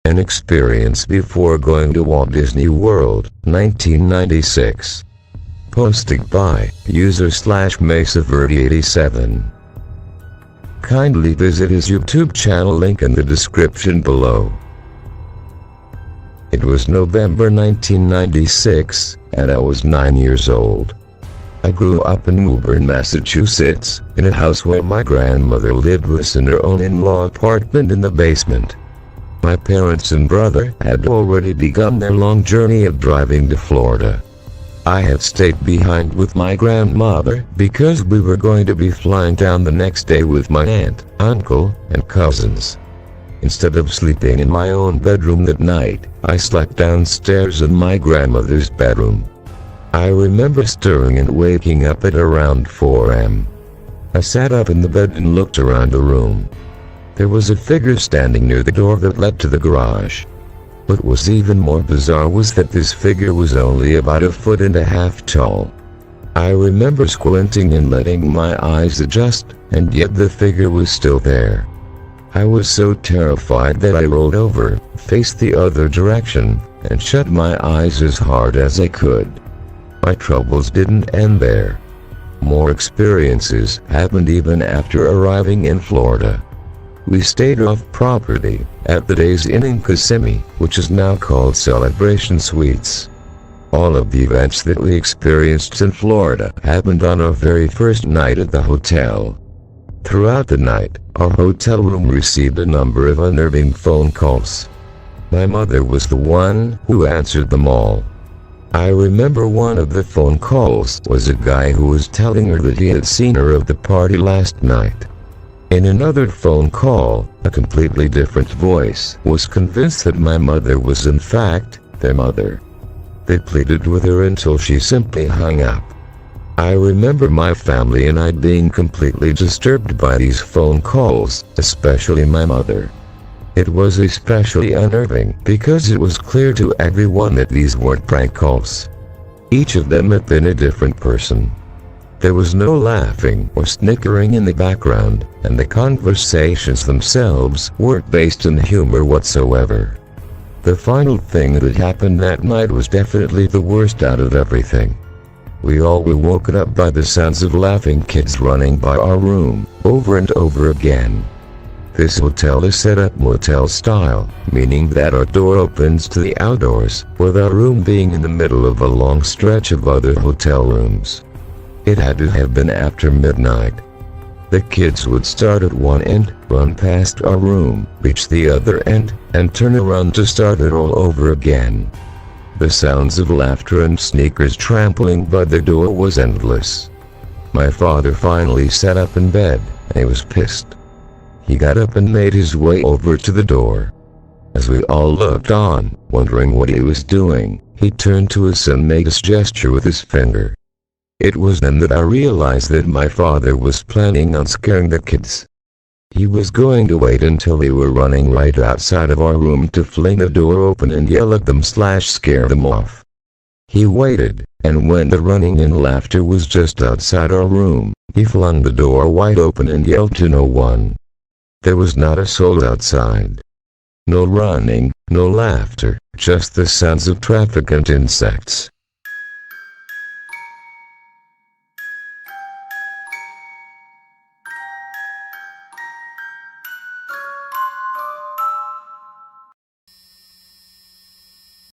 An experience before going to Walt Disney World, 1996. Posted by user/MesaVerde87. Kindly visit his YouTube channel, link in the description below. It was November 1996, and I was 9 years old. I grew up in Woburn, Massachusetts, in a house where my grandmother lived with us in her own in-law apartment in the basement. My parents and brother had already begun their long journey of driving to Florida. I had stayed behind with my grandmother because we were going to be flying down the next day with my aunt, uncle, and cousins. Instead of sleeping in my own bedroom that night, I slept downstairs in my grandmother's bedroom. I remember stirring and waking up at around 4 a.m. I sat up in the bed and looked around the room. There was a figure standing near the door that led to the garage. What was even more bizarre was that this figure was only about 1.5 feet tall. I remember squinting and letting my eyes adjust, and yet the figure was still there. I was so terrified that I rolled over, faced the other direction, and shut my eyes as hard as I could. My troubles didn't end there. More experiences happened even after arriving in Florida. We stayed off-property, at the Days Inn in Kissimmee, which is now called Celebration Suites. All of the events that we experienced in Florida happened on our very first night at the hotel. Throughout the night, our hotel room received a number of unnerving phone calls. My mother was the one who answered them all. I remember one of the phone calls was a guy who was telling her that he had seen her at the party last night. In another phone call, a completely different voice was convinced that my mother was in fact their mother. They pleaded with her until she simply hung up. I remember my family and I being completely disturbed by these phone calls, especially my mother. It was especially unnerving because it was clear to everyone that these weren't prank calls. Each of them had been a different person. There was no laughing or snickering in the background, and the conversations themselves weren't based in humor whatsoever. The final thing that happened that night was definitely the worst out of everything. We all were woken up by the sounds of laughing kids running by our room, over and over again. This hotel is set up motel style, meaning that our door opens to the outdoors, with our room being in the middle of a long stretch of other hotel rooms. It had to have been after midnight. The kids would start at one end, run past our room, reach the other end, and turn around to start it all over again. The sounds of laughter and sneakers trampling by the door was endless. My father finally sat up in bed, and he was pissed. He got up and made his way over to the door. As we all looked on, wondering what he was doing, he turned to us and made a gesture with his finger. It was then that I realized that my father was planning on scaring the kids. He was going to wait until they were running right outside of our room to fling the door open and yell at them/scare them off. He waited, and when the running and laughter was just outside our room, he flung the door wide open and yelled to no one. There was not a soul outside. No running, no laughter, just the sounds of traffic and insects.